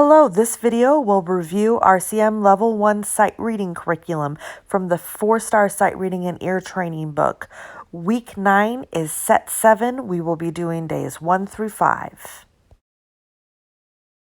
Hello, this video will review RCM Level 1 Sight Reading Curriculum from the 4-Star Sight Reading and Ear Training book. Week 9 is Set 7. We will be doing days 1 through 5.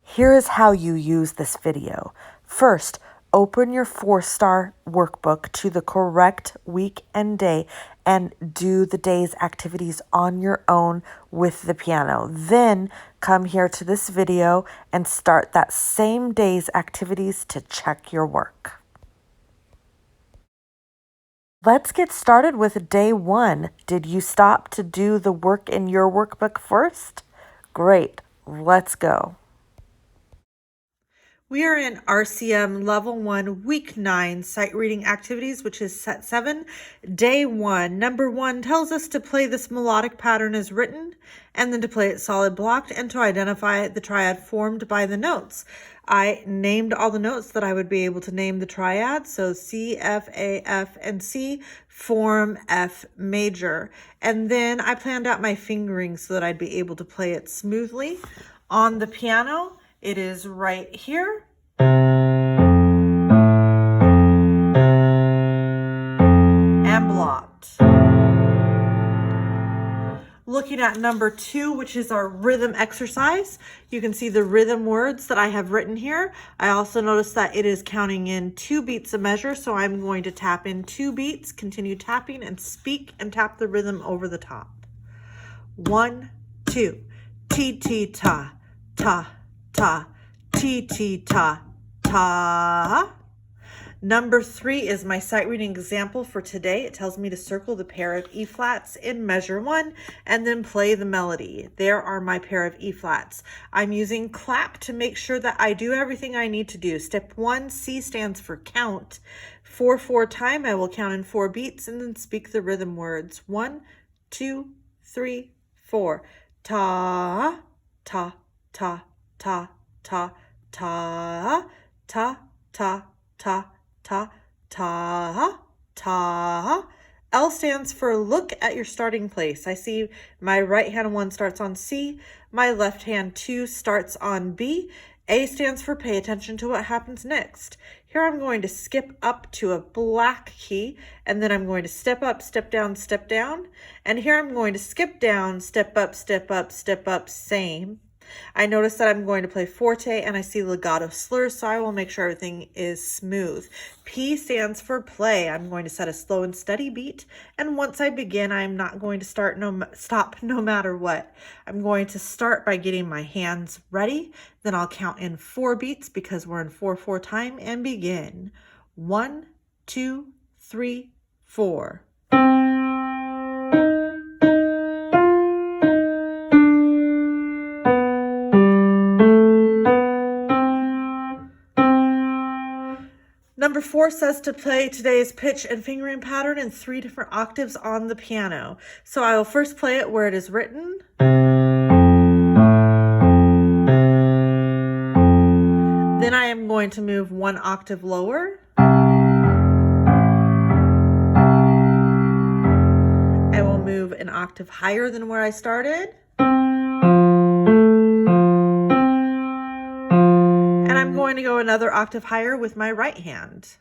Here is how you use this video. First, open your 4-Star workbook to the correct week and day and do the day's activities on your own with the piano. Then come here to this video and start that same day's activities to check your work. Let's get started with day 1. Did you stop to do the work in your workbook first? Great, let's go. We are in RCM Level 1, Week 9, Sight Reading Activities, which is Set 7, Day 1. Number 1 tells us to play this melodic pattern as written, and then to play it solid blocked, and to identify the triad formed by the notes. I named all the notes that I would be able to name the triad, so C, F, A, F, and C form F major. And then I planned out my fingering so that I'd be able to play it smoothly. On the piano, it is right here. And blocked. Looking at number 2, which is our rhythm exercise, you can see the rhythm words that I have written here. I also noticed that it is counting in 2 beats a measure, so I'm going to tap in 2 beats, continue tapping, and speak and tap the rhythm over the top. 1, 2, ti ti ta, ta, ta, ti ti ta, ta. Number 3 is my sight reading example for today. It tells me to circle the pair of E flats in measure 1 and then play the melody. There are my pair of E flats. I'm using clap to make sure that I do everything I need to do. Step 1, C stands for count. 4/4 time, I will count in 4 beats and then speak the rhythm words. 1, 2, 3, 4. Ta, ta, ta, ta, ta, ta, ta, ta, ta, ta, ta, ta. L stands for look at your starting place. I see my right hand 1 starts on C, my left hand 2 starts on B. A stands for pay attention to what happens next. Here I'm going to skip up to a black key, and then I'm going to step up, step down, step down. And here I'm going to skip down, step up, step up, step up, same. I notice that I'm going to play forte and I see legato slurs, so I will make sure everything is smooth. P stands for play. I'm going to set a slow and steady beat, and once I begin, I'm not going to stop no matter what. I'm going to start by getting my hands ready, then I'll count in 4 beats because we're in 4/4 time and begin. 1, 2, 3, 4. Number 4 says to play today's pitch and fingering pattern in 3 different octaves on the piano. So I will first play it where it is written. Then I am going to move 1 octave lower. I will move an octave higher than where I started. I'm going to go another octave higher with my right hand.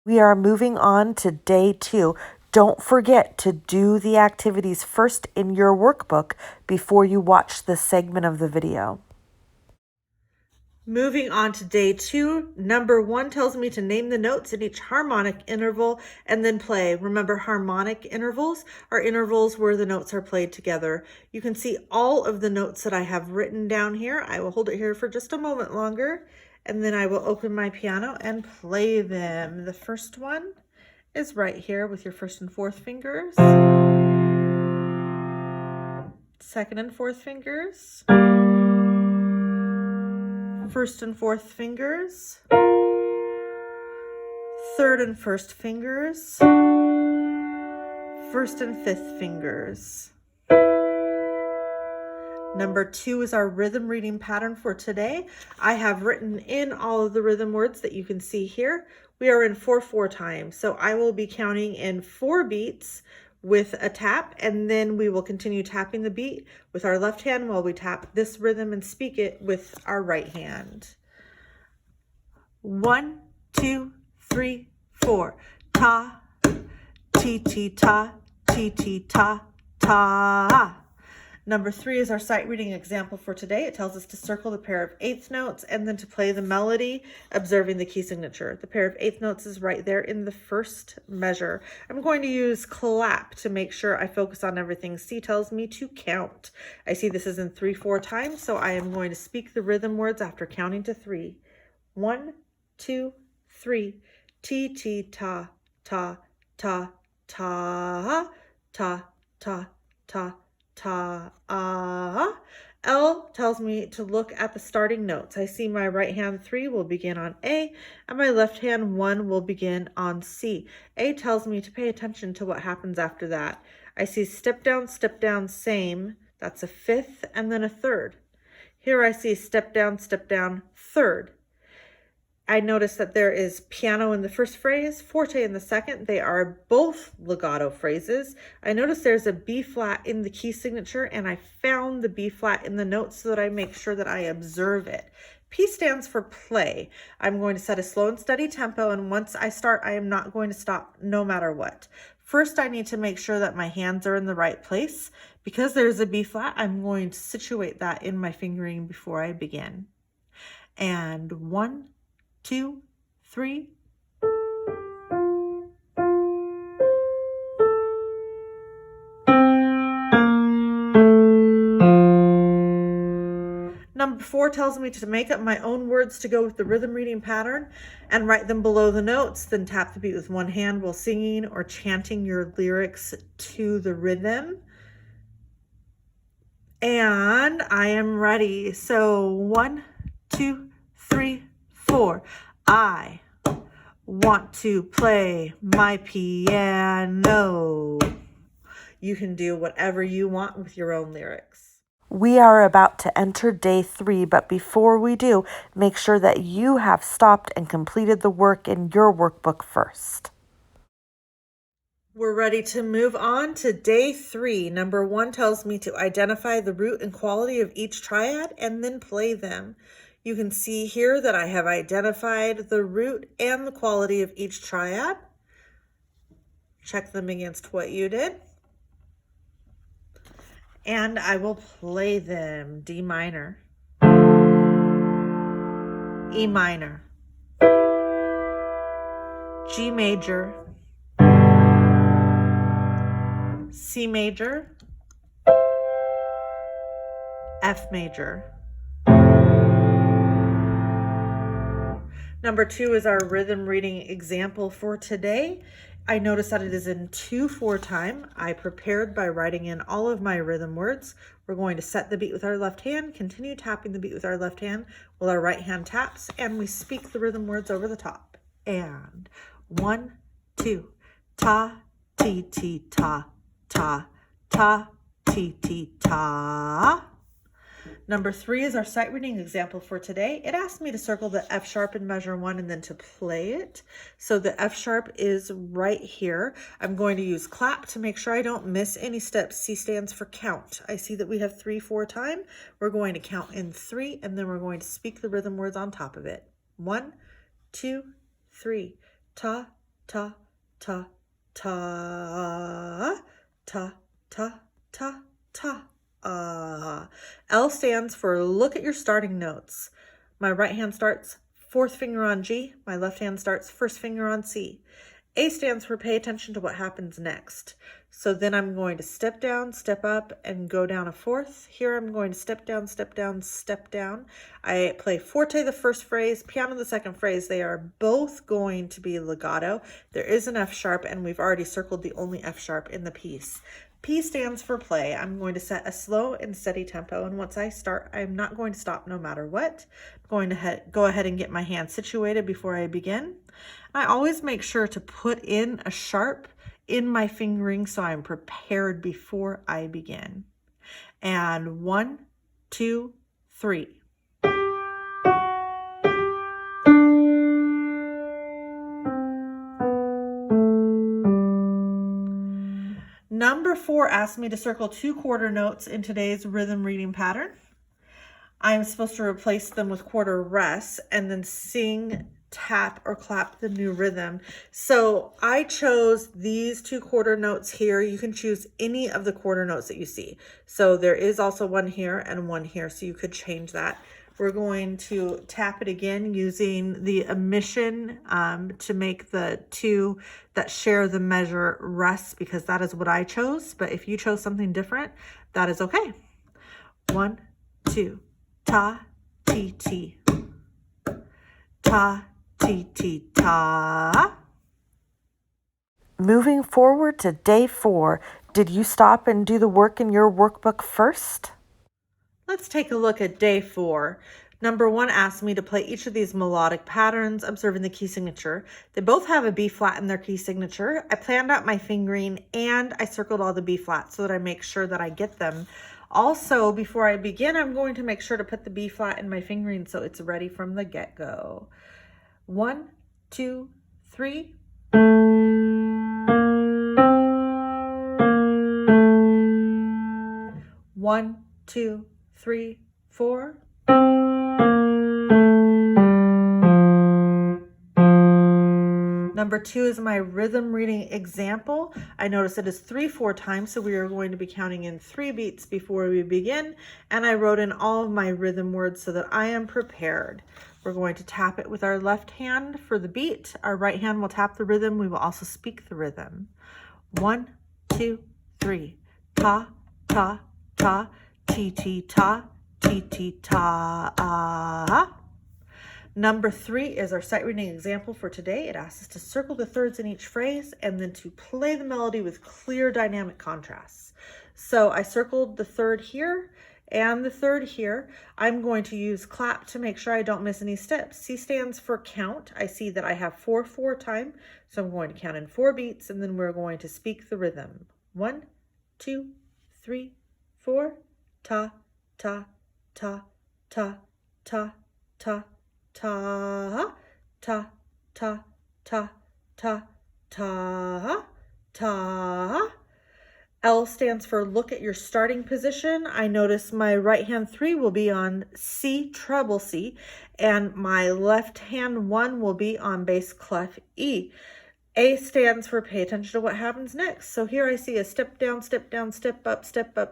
We are moving on to day 2. Don't forget to do the activities first in your workbook before you watch this segment of the video. Moving on to day 2, number 1 tells me to name the notes in each harmonic interval and then play. Remember, harmonic intervals are intervals where the notes are played together. You can see all of the notes that I have written down here. I will hold it here for just a moment longer, and then I will open my piano and play them. The first one is right here with your 1st and 4th fingers. 2nd and 4th fingers. 1st and 4th fingers, 3rd and 1st fingers, 1st and 5th fingers. Number 2 is our rhythm reading pattern for today. I have written in all of the rhythm words that you can see here. We are in 4/4 time, so I will be counting in 4 beats with a tap, and then we will continue tapping the beat with our left hand while we tap this rhythm and speak it with our right hand. 1, 2, 3, 4. Ta, ti, ti, ta, ti, ti, ta, ta. Number 3 is our sight reading example for today. It tells us to circle the pair of eighth notes and then to play the melody, observing the key signature. The pair of eighth notes is right there in the first measure. I'm going to use clap to make sure I focus on everything. C tells me to count. I see this is in 3/4 time, so I am going to speak the rhythm words after counting to 3. 1, 2, 3. Ti, ti, ta, ta, ta, ta, ta, ta, ta. Ta, L tells me to look at the starting notes. I see my right hand 3 will begin on A, and my left hand 1 will begin on C. A tells me to pay attention to what happens after that. I see step down, same. That's a fifth and then a third. Here I see step down, third. I notice that there is piano in the first phrase, forte in the second. They are both legato phrases. I notice there's a B flat in the key signature, and I found the B flat in the notes so that I make sure that I observe it. P stands for play. I'm going to set a slow and steady tempo, and once I start, I am not going to stop no matter what. First, I need to make sure that my hands are in the right place. Because there's a B flat, I'm going to situate that in my fingering before I begin. And 1, 2, 3. Number 4 tells me to make up my own words to go with the rhythm reading pattern and write them below the notes, then tap the beat with one hand while singing or chanting your lyrics to the rhythm. And I am ready. So 1, 2, 3, 4. I want to play my piano. You can do whatever you want with your own lyrics. We are about to enter day 3, but before we do, make sure that you have stopped and completed the work in your workbook first. We're ready to move on to day 3. Number 1 tells me to identify the root and quality of each triad and then play them. You can see here that I have identified the root and the quality of each triad. Check them against what you did. And I will play them. D minor, E minor, G major, C major, F major. Number 2 is our rhythm reading example for today. I notice that it is in 2/4 time. I prepared by writing in all of my rhythm words. We're going to set the beat with our left hand, continue tapping the beat with our left hand while our right hand taps, and we speak the rhythm words over the top. And 1, 2, ta, ti, ti, ta, ta, ta, ti, ti, ta. Number 3 is our sight reading example for today. It asked me to circle the F sharp in measure 1 and then to play it. So the F sharp is right here. I'm going to use clap to make sure I don't miss any steps. C stands for count. I see that we have 3/4 time. We're going to count in 3 and then we're going to speak the rhythm words on top of it. 1, 2, 3. Ta, ta, ta, ta, ta, ta, ta, ta. L stands for look at your starting notes. My right hand starts 4th finger on G. My left hand starts 1st finger on C. A stands for pay attention to what happens next. So then I'm going to step down, step up, and go down a 4th. Here I'm going to step down, step down, step down. I play forte the first phrase, piano the second phrase. They are both going to be legato. There is an F sharp, and we've already circled the only F sharp in the piece. P stands for play. I'm going to set a slow and steady tempo, and once I start, I'm not going to stop no matter what. I'm going to go ahead and get my hand situated before I begin. I always make sure to put in a sharp in my fingering so I'm prepared before I begin. And 1, 2, 3. 4 asked me to circle 2 quarter notes in today's rhythm reading pattern. I'm supposed to replace them with quarter rests and then sing, tap, or clap the new rhythm. So I chose these 2 quarter notes here. You can choose any of the quarter notes that you see. So there is also one here and one here, so you could change that. We're going to tap it again using the omission to make the 2 that share the measure rests, because that is what I chose. But if you chose something different, that is okay. 1, 2, ta, ti, ti. Ta, ti, ti, ta. Moving forward to day 4, did you stop and do the work in your workbook first? Let's take a look at day 4. Number 1 asked me to play each of these melodic patterns, observing the key signature. They both have a B flat in their key signature. I planned out my fingering and I circled all the B flats so that I make sure that I get them. Also, before I begin, I'm going to make sure to put the B flat in my fingering so it's ready from the get-go. 1, 2, 3. 1, 2, 3, 4. Number 2 is my rhythm reading example. I notice it is 3/4 times, so we are going to be counting in 3 beats before we begin. And I wrote in all of my rhythm words so that I am prepared. We're going to tap it with our left hand for the beat. Our right hand will tap the rhythm. We will also speak the rhythm. 1, 2, 3. Ta, ta, ta, ti, ti, ta, ti, ti, ta. Number 3 is our sight reading example for today. It asks us to circle the thirds in each phrase and then to play the melody with clear dynamic contrasts. So I circled the third here and the third here. I'm going to use clap to make sure I don't miss any steps. C stands for count. I see that I have 4/4 time, so I'm going to count in 4 beats and then we're going to speak the rhythm. 1, 2, 3, 4. Ta, ta, ta, ta, ta, ta. Ta, ta, ta, ta, ta, ta, ta. L stands for look at your starting position. I notice my right hand 3 will be on C, treble C, and my left hand 1 will be on bass clef E. A stands for pay attention to what happens next. So here I see a step down, step up,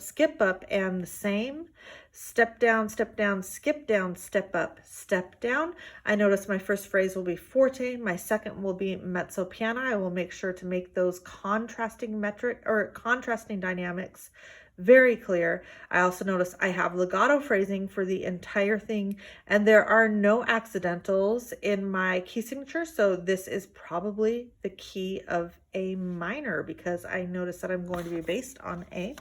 skip up, and the same. Step down, skip down, step up, step down. I notice my first phrase will be forte. My second will be mezzo piano. I will make sure to make those contrasting dynamics very clear. I also notice I have legato phrasing for the entire thing, and there are no accidentals in my key signature, so this is probably the key of A minor because I notice that I'm going to be based on A.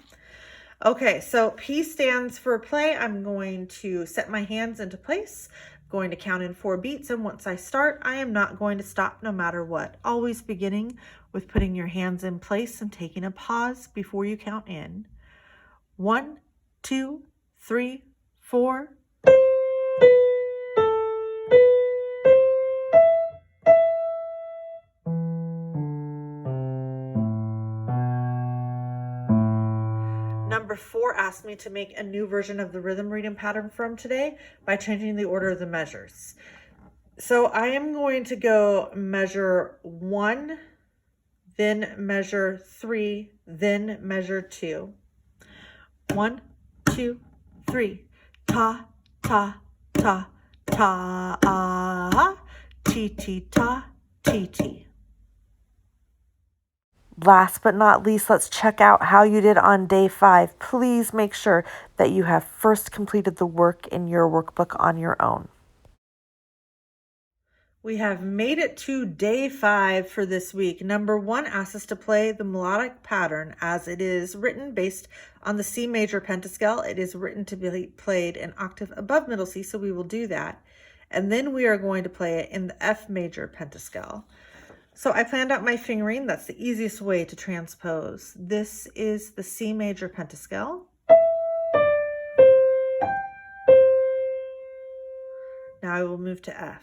Okay, so P stands for play. I'm going to set my hands into place. I'm going to count in 4 beats, and once I start, I am not going to stop no matter what. Always beginning with putting your hands in place and taking a pause before you count in. 1, 2, 3, 4. Number 4 asked me to make a new version of the rhythm reading pattern from today by changing the order of the measures. So I am going to go measure 1, then measure 3, then measure 2. 1, 2, 3. Ta, ta, ta, ta, ti, ti, ta, ti, ti. Last but not least, let's check out how you did on day 5. Please make sure that you have first completed the work in your workbook on your own. We have made it to day 5 for this week. Number 1 asks us to play the melodic pattern as it is written based on the C major pentascale. It is written to be played an octave above middle C, so we will do that. And then we are going to play it in the F major pentascale. So I planned out my fingering. That's the easiest way to transpose. This is the C major pentascale. Now I will move to F.